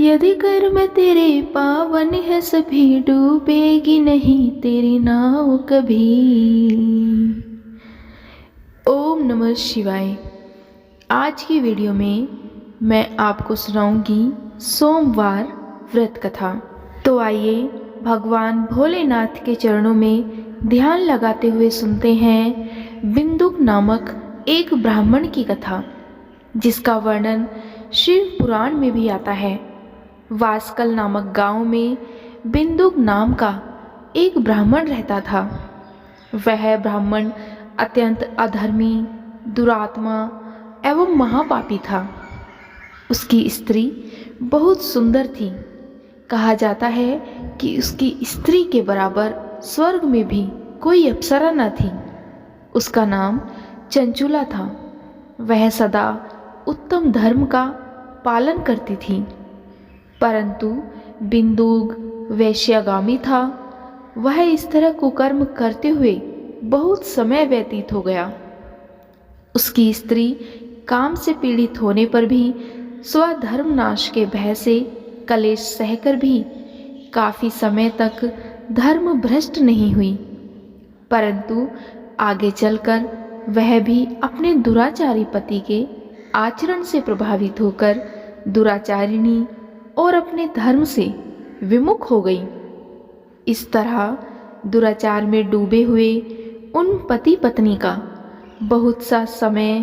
यदि कर्म तेरे पावन है सभी, डूबेगी नहीं तेरी नाव कभी। ओम नमः शिवाय। आज की वीडियो में मैं आपको सुनाऊंगी सोमवार व्रत कथा। तो आइए भगवान भोलेनाथ के चरणों में ध्यान लगाते हुए सुनते हैं बिंदुक नामक एक ब्राह्मण की कथा, जिसका वर्णन शिव पुराण में भी आता है। वासकल नामक गांव में बिंदुक नाम का एक ब्राह्मण रहता था। वह ब्राह्मण अत्यंत अधर्मी, दुरात्मा एवं महापापी था। उसकी स्त्री बहुत सुंदर थी। कहा जाता है कि उसकी स्त्री के बराबर स्वर्ग में भी कोई अप्सरा न थी। उसका नाम चंचुला था। वह सदा उत्तम धर्म का पालन करती थी, परंतु बिंदुक वैश्यागामी था। वह इस तरह कुकर्म करते हुए बहुत समय व्यतीत हो गया। उसकी स्त्री काम से पीड़ित होने पर भी स्वधर्म नाश के भय से कलेश सहकर भी काफी समय तक धर्म भ्रष्ट नहीं हुई, परंतु आगे चलकर वह भी अपने दुराचारी पति के आचरण से प्रभावित होकर दुराचारिणी और अपने धर्म से विमुख हो गई। इस तरह दुराचार में डूबे हुए उन पति पत्नी का बहुत सा समय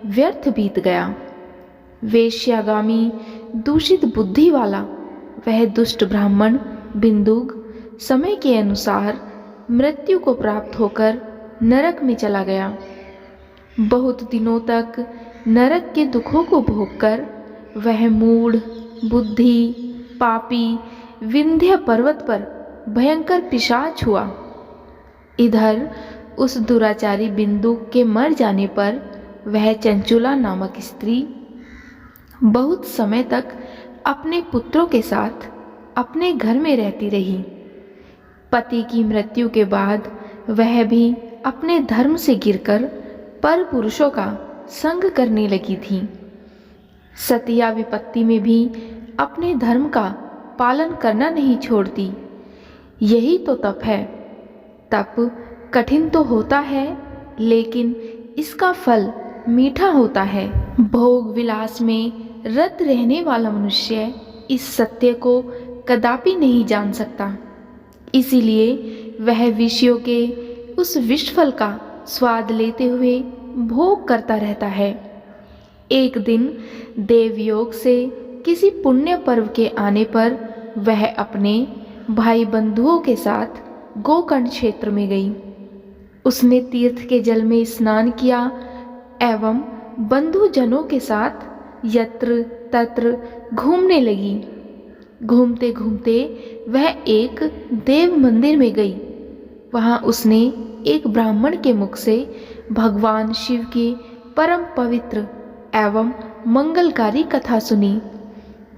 व्यर्थ बीत गया। वेश्यागामी दूषित बुद्धि वाला वह दुष्ट ब्राह्मण बिंदुक समय के अनुसार मृत्यु को प्राप्त होकर नरक में चला गया। बहुत दिनों तक नरक के दुखों को भोगकर वह मूढ़, बुद्धि, पापी विंध्य पर्वत पर भयंकर पिशाच हुआ। इधर उस दुराचारी बिंदुक के मर जाने पर वह चंचुला नामक स्त्री बहुत समय तक अपने पुत्रों के साथ अपने घर में रहती रही। पति की मृत्यु के बाद वह भी अपने धर्म से गिरकर पर पुरुषों का संग करने लगी थी। सतिया विपत्ति में भी अपने धर्म का पालन करना नहीं छोड़ती। यही तो तप है। तप कठिन तो होता है, लेकिन इसका फल मीठा होता है। भोग विलास में रत रहने वाला मनुष्य इस सत्य को कदापि नहीं जान सकता। इसीलिए वह विषयों के उस विषफल का स्वाद लेते हुए भोग करता रहता है। एक दिन देवयोग से किसी पुण्य पर्व के आने पर वह अपने भाई बंधुओं के साथ गोकर्ण क्षेत्र में गई। उसने तीर्थ के जल में स्नान किया एवं बंधुजनों के साथ यत्र तत्र घूमने लगी। घूमते घूमते वह एक देव मंदिर में गई। वहां उसने एक ब्राह्मण के मुख से भगवान शिव की परम पवित्र एवं मंगलकारी कथा सुनी।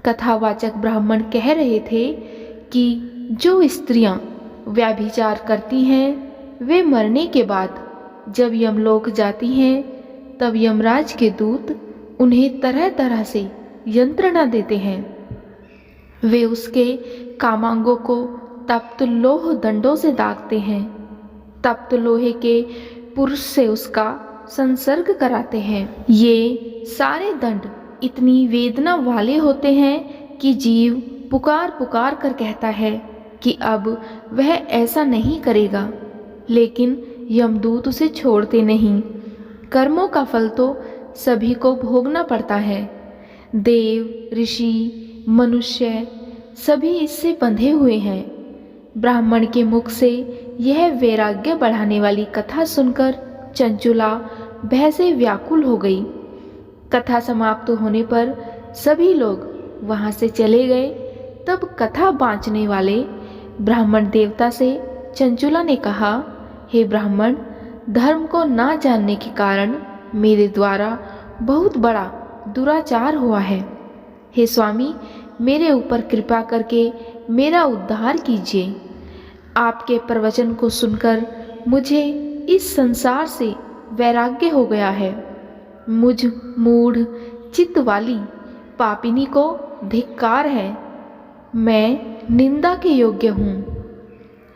कथावाचक ब्राह्मण कह रहे थे कि जो स्त्रियां व्यभिचार करती हैं वे मरने के बाद जब यमलोक जाती हैं तब यमराज के दूत उन्हें तरह तरह से यंत्रणा देते हैं। वे उसके कामांगों को तप्त लोह दंडों से दागते हैं। तप्त लोहे के पुरुष से उसका संसर्ग कराते हैं। ये सारे दंड इतनी वेदना वाले होते हैं कि जीव पुकार पुकार कर कहता है कि अब वह ऐसा नहीं करेगा, लेकिन यमदूत उसे छोड़ते नहीं। कर्मों का फल तो सभी को भोगना पड़ता है। देव, ऋषि, मनुष्य सभी इससे बंधे हुए हैं। ब्राह्मण के मुख से यह वैराग्य बढ़ाने वाली कथा सुनकर चंचुला भय से व्याकुल हो गई। कथा समाप्त होने पर सभी लोग वहां से चले गए। तब कथा बाँचने वाले ब्राह्मण देवता से चंचुला ने कहा, हे ब्राह्मण, धर्म को ना जानने के कारण मेरे द्वारा बहुत बड़ा दुराचार हुआ है। हे स्वामी, मेरे ऊपर कृपा करके मेरा उद्धार कीजिए। आपके प्रवचन को सुनकर मुझे इस संसार से वैराग्य हो गया है। मुझ मूढ़ चित्त वाली पापिनी को धिक्कार है मैं निंदा के योग्य हूँ।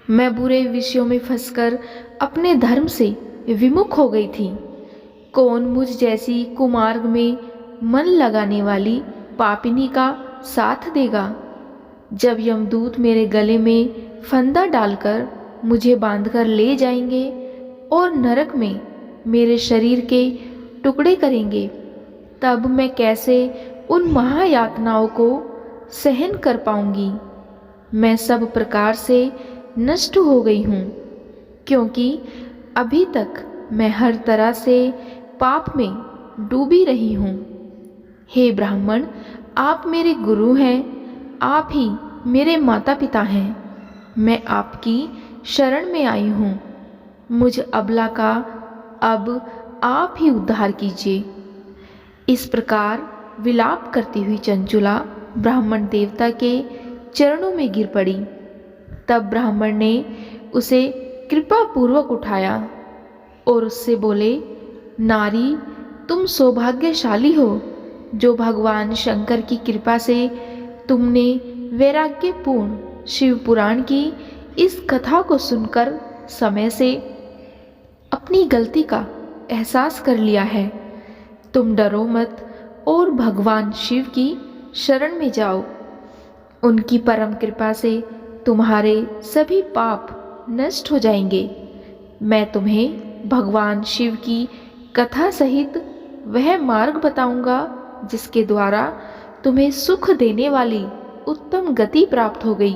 मैं बुरे विषयों में फंसकर अपने धर्म से विमुख हो गई थी। कौन मुझ जैसी कुमार्ग में मन लगाने वाली पापिनी का साथ देगा? जब यमदूत मेरे गले में फंदा डालकर मुझे बांधकर ले जाएंगे और नरक में मेरे शरीर के टुकड़े करेंगे, तब मैं कैसे उन महायातनाओं को सहन कर पाऊंगी। मैं सब प्रकार से नष्ट हो गई हूँ, क्योंकि अभी तक मैं हर तरह से पाप में डूबी रही हूँ। हे ब्राह्मण, आप मेरे गुरु हैं, आप ही मेरे माता पिता हैं। मैं आपकी शरण में आई हूँ। मुझ अबला का अब आप ही उद्धार कीजिए। इस प्रकार विलाप करती हुई चंचुला ब्राह्मण देवता के चरणों में गिर पड़ी। तब ब्राह्मण ने उसे कृपा पूर्वक उठाया और उससे बोले, नारी, तुम सौभाग्यशाली हो जो भगवान शंकर की कृपा से तुमने वैराग्यपूर्ण शिव पुराण की इस कथा को सुनकर समय से अपनी गलती का एहसास कर लिया है। तुम डरो मत और भगवान शिव की शरण में जाओ। उनकी परम कृपा से तुम्हारे सभी पाप नष्ट हो जाएंगे। मैं तुम्हें भगवान शिव की कथा सहित वह मार्ग बताऊंगा जिसके द्वारा तुम्हें सुख देने वाली उत्तम गति प्राप्त हो गई।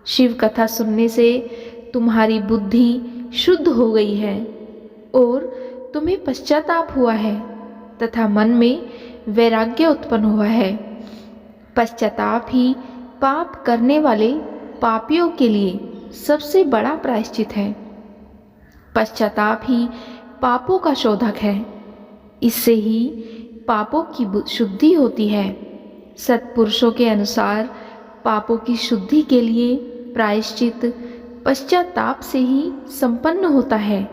शिव कथा सुनने से तुम्हारी बुद्धि शुद्ध हो गई है और तुम्हें पश्चाताप हुआ है तथा मन में वैराग्य उत्पन्न हुआ है। पश्चाताप ही पाप करने वाले पापियों के लिए सबसे बड़ा प्रायश्चित है। पश्चाताप ही पापों का शोधक है। इससे ही पापों की शुद्धि होती है। सत्पुरुषों के अनुसार पापों की शुद्धि के लिए प्रायश्चित पश्चाताप से ही संपन्न होता है,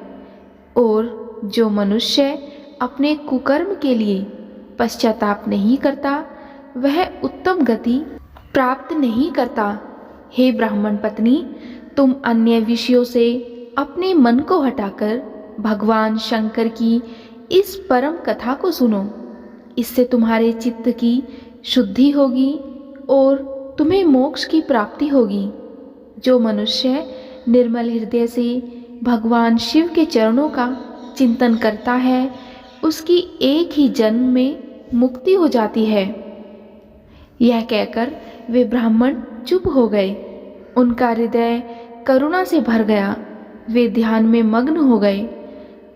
और जो मनुष्य अपने कुकर्म के लिए पश्चाताप नहीं करता वह उत्तम गति प्राप्त नहीं करता। हे ब्राह्मण पत्नी, तुम अन्य विषयों से अपने मन को हटाकर भगवान शंकर की इस परम कथा को सुनो। इससे तुम्हारे चित्त की शुद्धि होगी और तुम्हें मोक्ष की प्राप्ति होगी। जो मनुष्य निर्मल हृदय से भगवान शिव के चरणों का चिंतन करता है उसकी एक ही जन्म में मुक्ति हो जाती है। यह कहकर वे ब्राह्मण चुप हो गए। उनका हृदय करुणा से भर गया। वे ध्यान में मग्न हो गए।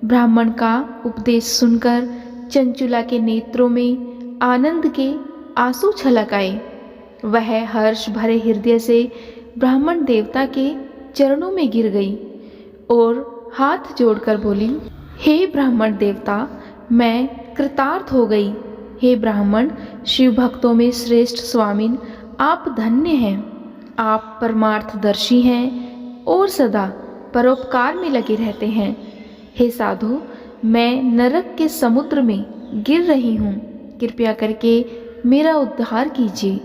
ब्राह्मण का उपदेश सुनकर चंचुला के नेत्रों में आनंद के आंसू छलक आए। वह हर्ष भरे हृदय से ब्राह्मण देवता के चरणों में गिर गई और हाथ जोड़कर बोली, हे ब्राह्मण देवता, मैं कृतार्थ हो गई। हे ब्राह्मण, शिव भक्तों में श्रेष्ठ स्वामिन, आप धन्य हैं। आप परमार्थदर्शी हैं और सदा परोपकार में लगे रहते हैं। हे साधु, मैं नरक के समुद्र में गिर रही हूँ। कृपया करके मेरा उद्धार कीजिए।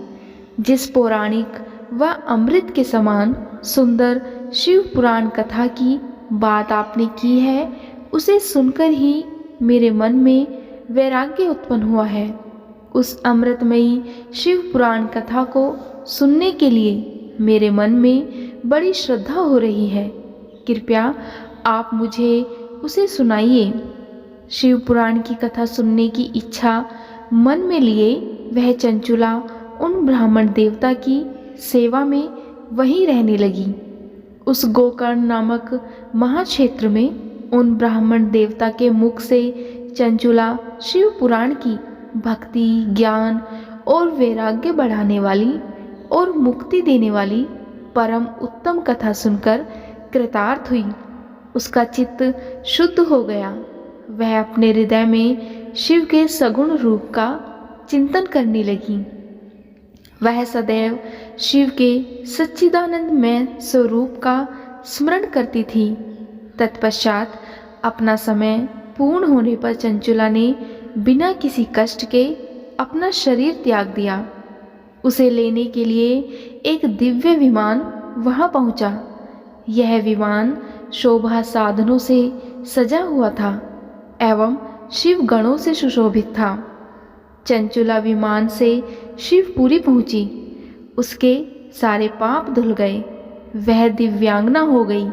जिस पौराणिक व अमृत के समान सुंदर शिव पुराण कथा की बात आपने की है, उसे सुनकर ही मेरे मन में वैराग्य उत्पन्न हुआ है। उस अमृतमयी शिव पुराण कथा को सुनने के लिए मेरे मन में बड़ी श्रद्धा हो रही है। कृपया आप मुझे उसे सुनाइए। शिव पुराण की कथा सुनने की इच्छा मन में लिए वह चंचुला उन ब्राह्मण देवता की सेवा में वहीं रहने लगी। उस गोकर्ण नामक महाक्षेत्र में उन ब्राह्मण देवता के मुख से चंचुला शिव पुराण की भक्ति, ज्ञान और वैराग्य बढ़ाने वाली और मुक्ति देने वाली परम उत्तम कथा सुनकर कृतार्थ हुई। उसका चित्त शुद्ध हो गया। वह अपने हृदय में शिव के सगुण रूप का चिंतन करने लगी। वह सदैव शिव के सच्चिदानंदमय स्वरूप का स्मरण करती थी। तत्पश्चात अपना समय पूर्ण होने पर चंचुला ने बिना किसी कष्ट के अपना शरीर त्याग दिया। उसे लेने के लिए एक दिव्य विमान वहां पहुंचा। यह विमान शोभा साधनों से सजा हुआ था एवं शिव गणों से सुशोभित था। चंचुला विमान से शिवपुरी पहुंची। उसके सारे पाप धुल गए। वह दिव्यांगना हो गई।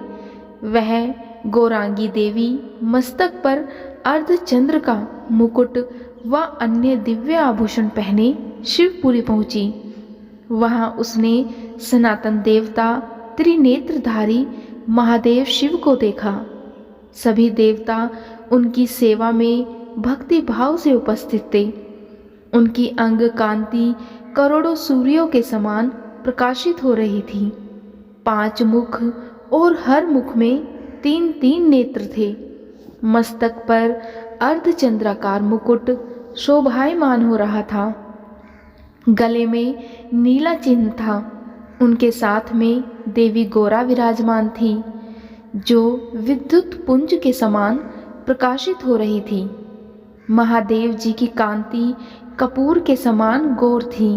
वह गौरांगी देवी मस्तक पर अर्धचंद्र का मुकुट व अन्य दिव्य आभूषण पहने शिवपुरी पहुंची। वहां उसने सनातन देवता त्रिनेत्रधारी महादेव शिव को देखा। सभी देवता उनकी सेवा में भक्ति भाव से उपस्थित थे। उनकी अंग कांति करोड़ों सूर्यों के समान प्रकाशित हो रही थी। 5 मुख और हर मुख में 3-3 नेत्र थे। मस्तक पर अर्धचंद्राकार मुकुट शोभायमान हो रहा था। गले में नीला चिन्ह था। उनके साथ में देवी गौरा विराजमान थी, जो विद्युत पुंज के समान प्रकाशित हो रही थी। महादेव जी की कांति कपूर के समान गौर थी।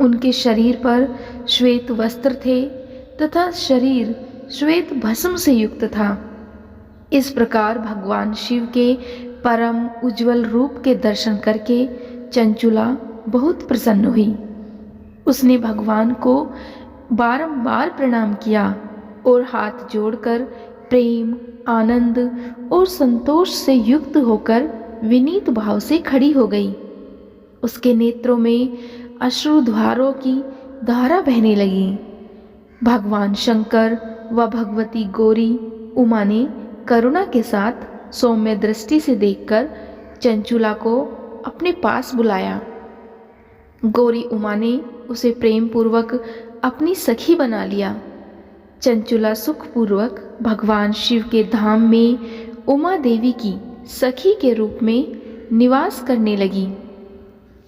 उनके शरीर पर श्वेत वस्त्र थे तथा शरीर श्वेत भस्म से युक्त था। इस प्रकार भगवान शिव के परम उज्जवल रूप के दर्शन करके चंचुला बहुत प्रसन्न हुई। उसने भगवान को बारंबार प्रणाम किया और हाथ जोड़कर प्रेम, आनंद और संतोष से युक्त होकर विनीत भाव से खड़ी हो गई। उसके नेत्रों में अश्रुधारों की धारा बहने लगी। भगवान शंकर व भगवती गौरी उमा ने करुणा के साथ सौम्य दृष्टि से देखकर चंचुला को अपने पास बुलाया। गौरी उमा ने उसे प्रेम पूर्वक अपनी सखी बना लिया। चंचुला सुखपूर्वक भगवान शिव के धाम में उमा देवी की सखी के रूप में निवास करने लगी।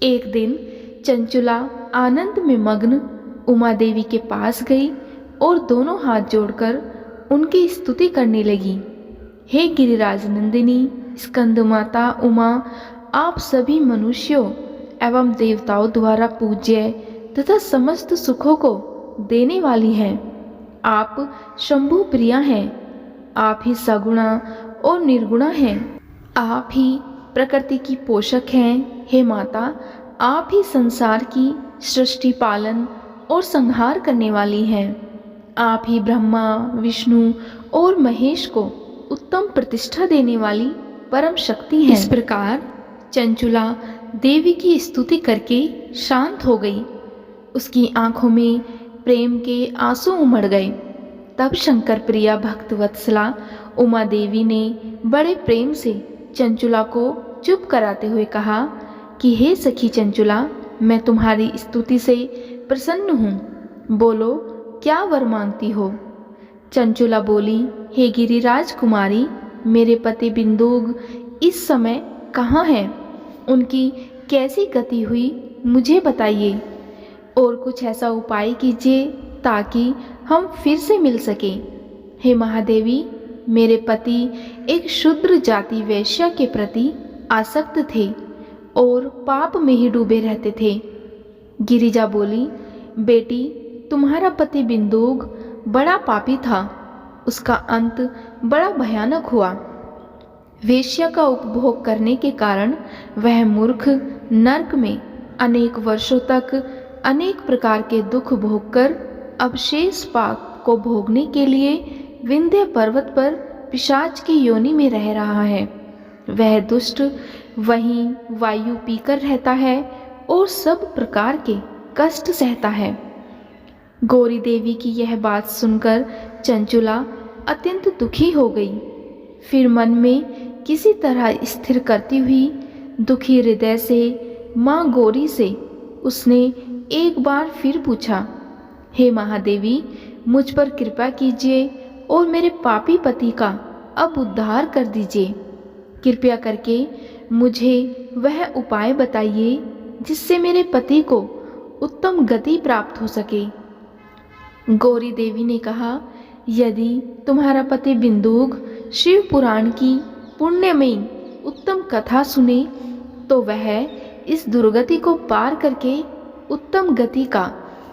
एक दिन चंचुला आनंद में मग्न उमा देवी के पास गई और दोनों हाथ जोड़कर उनकी स्तुति करने लगी। हे गिरिराज नंदिनी स्कंद माता उमा, आप सभी मनुष्यों एवं देवताओं द्वारा पूज्य तथा समस्त सुखों को देने वाली हैं। आप शंभु प्रिया हैं। आप ही सगुणा और निर्गुणा हैं। आप ही प्रकृति की पोषक हैं। हे माता, आप ही संसार की सृष्टि पालन और संहार करने वाली हैं। आप ही ब्रह्मा, विष्णु और महेश को उत्तम प्रतिष्ठा देने वाली परम शक्ति हैं। इस प्रकार चंचुला देवी की स्तुति करके शांत हो गई। उसकी आंखों में प्रेम के आंसू उमड़ गए। तब शंकर प्रिया भक्त वत्सला उमा देवी ने बड़े प्रेम से चंचुला को चुप कराते हुए कहा कि हे सखी चंचुला, मैं तुम्हारी स्तुति से प्रसन्न हूँ। बोलो, क्या वर मांगती हो? चंचुला बोली, हे गिरिराज कुमारी, मेरे पति बिंदुग इस समय कहाँ हैं? उनकी कैसी गति हुई मुझे बताइए और कुछ ऐसा उपाय कीजिए ताकि हम फिर से मिल सकें। हे महादेवी, मेरे पति एक शूद्र जाति वैश्या के प्रति आसक्त थे और पाप में ही डूबे रहते थे। गिरिजा बोली, बेटी, तुम्हारा पति बिंदुग बड़ा पापी था। उसका अंत बड़ा भयानक हुआ। वेश्या का उपभोग करने के कारण वह मूर्ख नरक में अनेक वर्षों तक अनेक प्रकार के दुख भोगकर अब शेष पाप को भोगने के लिए विंध्य पर्वत पर पिशाच की योनि में रह रहा है। वह दुष्ट वहीं वायु पीकर रहता है और सब प्रकार के कष्ट सहता है। गौरी देवी की यह बात सुनकर चंचुला अत्यंत दुखी हो गई। फिर मन में किसी तरह स्थिर करती हुई दुखी हृदय से माँ गौरी से उसने एक बार फिर पूछा, हे महादेवी, मुझ पर कृपा कीजिए और मेरे पापी पति का अब उद्धार कर दीजिए। कृपया करके मुझे वह उपाय बताइए जिससे मेरे पति को उत्तम गति प्राप्त हो सके। गौरी देवी ने कहा, यदि तुम्हारा पति बिंदुग शिव पुराण की पुण्यमयी उत्तम कथा सुने तो वह इस दुर्गति को पार करके उत्तम गति का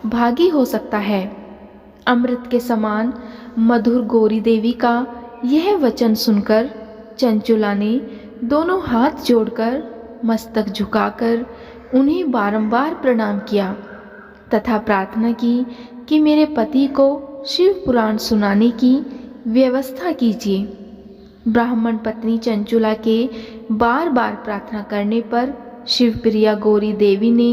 भागी हो सकता है। अमृत के समान मधुर गौरी देवी का यह वचन सुनकर चंचुला ने दोनों हाथ जोड़कर मस्तक झुकाकर उन्हें बारंबार प्रणाम किया तथा प्रार्थना की कि मेरे पति को शिव पुराण सुनाने की व्यवस्था कीजिए। ब्राह्मण पत्नी चंचुला के बार बार प्रार्थना करने पर शिवप्रिया गौरी देवी ने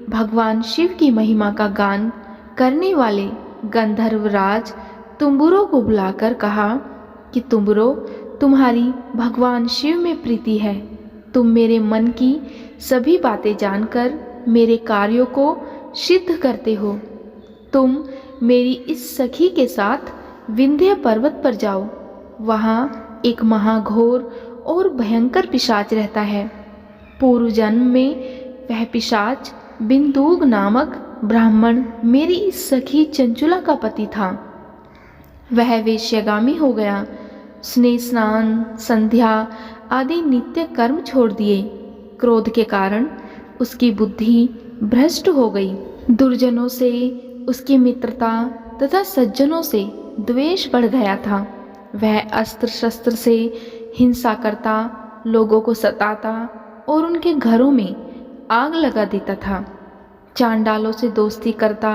भगवान शिव की महिमा का गान करने वाले गंधर्वराज तुम्बुरो को बुलाकर कहा कि तुम्बुरो, तुम्हारी भगवान शिव में प्रीति है। तुम मेरे मन की सभी बातें जानकर मेरे कार्यों को सिद्ध करते हो। तुम मेरी इस सखी के साथ विंध्य पर्वत पर जाओ। वहाँ एक महाघोर और भयंकर पिशाच रहता है। पूर्व जन्म में वह पिशाच बिंदुक नामक ब्राह्मण मेरी इस सखी चंचुला का पति था। वह वेश्यागामी हो गया। उसने स्नान, संध्या आदि नित्य कर्म छोड़ दिए। क्रोध के कारण उसकी बुद्धि भ्रष्ट हो गई। दुर्जनों से उसकी मित्रता तथा सज्जनों से द्वेष बढ़ गया था। वह अस्त्र शस्त्र से हिंसा करता, लोगों को सताता और उनके घरों में आग लगा देता था। चांडालों से दोस्ती करता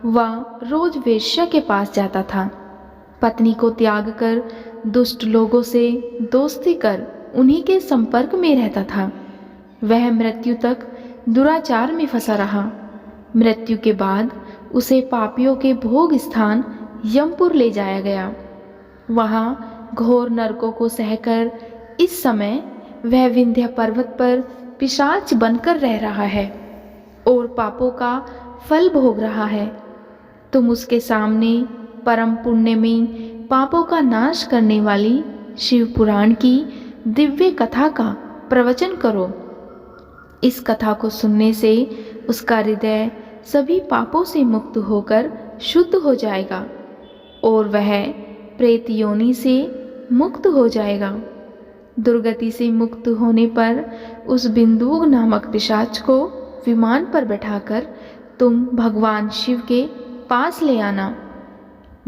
व रोज वेश्या के पास जाता था। पत्नी को त्याग कर दुष्ट लोगों से दोस्ती कर उन्हीं के संपर्क में रहता था। वह मृत्यु तक दुराचार में फंसा रहा। मृत्यु के बाद उसे पापियों के भोग स्थान यमपुर ले जाया गया। वहाँ घोर नरकों को सहकर इस समय वह विंध्य पर्वत पर पिशाच बनकर रह रहा है और पापों का फल भोग रहा है। तुम उसके सामने परम पुण्य में पापों का नाश करने वाली शिव पुराण की दिव्य कथा का प्रवचन करो। इस कथा को सुनने से उसका हृदय सभी पापों से मुक्त होकर शुद्ध हो जाएगा और वह प्रेत योनि से मुक्त हो जाएगा। दुर्गति से मुक्त होने पर उस बिंदुक नामक पिशाच को विमान पर बैठाकर तुम भगवान शिव के पास ले आना।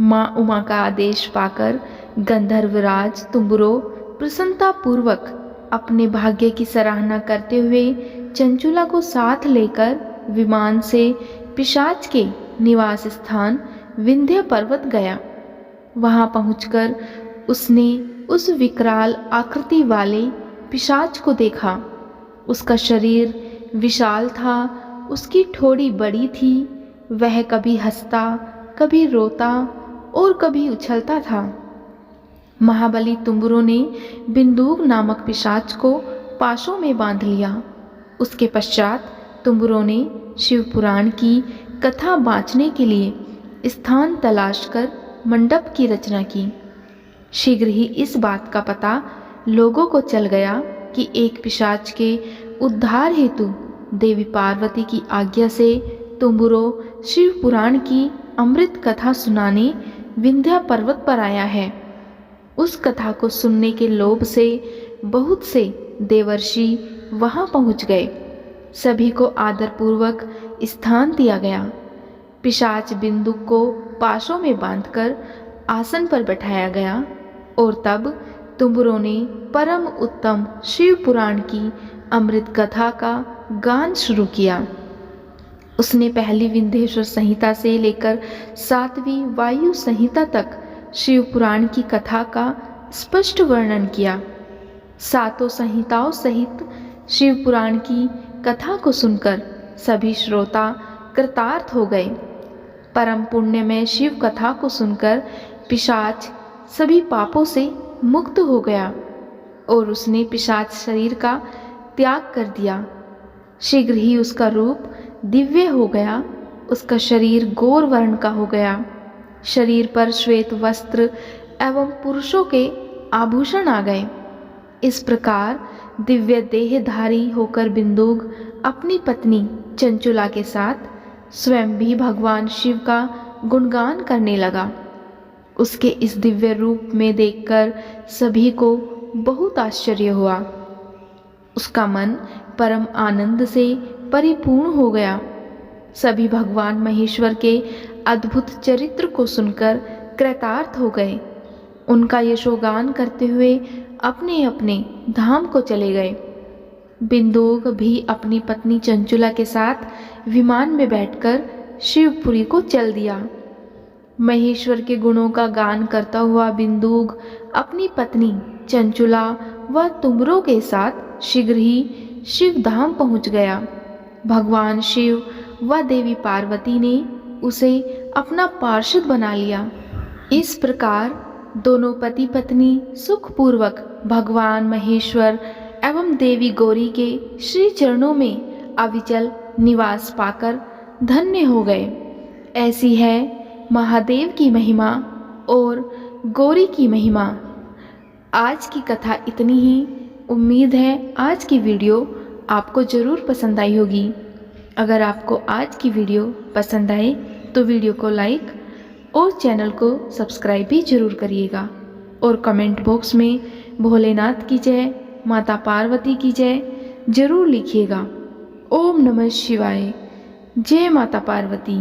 माँ उमा का आदेश पाकर गंधर्वराज तुम्बुरो प्रसन्नता पूर्वक अपने भाग्य की सराहना करते हुए चंचुला को साथ लेकर विमान से पिशाच के निवास स्थान विंध्य पर्वत गया। वहां पहुंचकर उसने उस विकराल आकृति वाले पिशाच को देखा। उसका शरीर विशाल था, उसकी ठोड़ी बड़ी थी। वह कभी हंसता, कभी रोता और कभी उछलता था। महाबली तुम्बुरो ने बिंदुक नामक पिशाच को पाशों में बांध लिया। उसके पश्चात तुम्बुरो ने शिव पुराण की कथा बाँचने के लिए स्थान तलाश कर मंडप की रचना की। शीघ्र ही इस बात का पता लोगों को चल गया कि एक पिशाच के उद्धार हेतु देवी पार्वती की आज्ञा से तुम्बुरो शिव पुराण की अमृत कथा सुनाने विंध्य पर्वत पर आया है। उस कथा को सुनने के लोभ से बहुत से देवर्षि वहां पहुंच गए। सभी को आदरपूर्वक स्थान दिया गया। पिशाच बिंदु को पाशों में बांधकर आसन पर बैठाया गया और तब तुम्बुरो ने परम उत्तम शिव पुराण की अमृत कथा का गान शुरू किया। उसने पहली विंध्येश्वर संहिता से लेकर 7वीं वायु संहिता तक शिव पुराण की कथा का स्पष्ट वर्णन किया। 7 संहिताओं सहित शिव पुराण की कथा को सुनकर सभी श्रोता कृतार्थ हो गए। परम पुण्य में शिव कथा को सुनकर पिशाच सभी पापों से मुक्त हो गया और उसने पिशाच शरीर का त्याग कर दिया। शीघ्र ही उसका रूप दिव्य हो गया। उसका शरीर गौर वर्ण का हो गया। शरीर पर श्वेत वस्त्र एवं पुरुषों के आभूषण आ गए। इस प्रकार दिव्य देहधारी होकर बिंदुक अपनी पत्नी चंचुला के साथ स्वयं भी भगवान शिव का गुणगान करने लगा। उसके इस दिव्य रूप में देखकर सभी को बहुत आश्चर्य हुआ। उसका मन परम आनंद से परिपूर्ण हो गया। सभी भगवान महेश्वर के अद्भुत चरित्र को सुनकर कृतार्थ हो गए। उनका यशोगान करते हुए अपने अपने धाम को चले गए। बिंदुक भी अपनी पत्नी चंचुला के साथ विमान में बैठकर शिवपुरी को चल दिया। महेश्वर के गुणों का गान करता हुआ बिंदुक अपनी पत्नी चंचुला व तुमरों के साथ शीघ्र ही शिवधाम पहुंच गया। भगवान शिव व देवी पार्वती ने उसे अपना पार्षद बना लिया। इस प्रकार दोनों पति पत्नी सुखपूर्वक भगवान महेश्वर एवं देवी गौरी के श्री चरणों में अविचल निवास पाकर धन्य हो गए। ऐसी है महादेव की महिमा और गौरी की महिमा। आज की कथा इतनी ही। उम्मीद है आज की वीडियो आपको ज़रूर पसंद आई होगी। अगर आपको आज की वीडियो पसंद आए तो वीडियो को लाइक और चैनल को सब्सक्राइब भी ज़रूर करिएगा और कमेंट बॉक्स में भोलेनाथ की जय, माता पार्वती की जय ज़रूर लिखिएगा। ओम नमः शिवाय। जय माता पार्वती।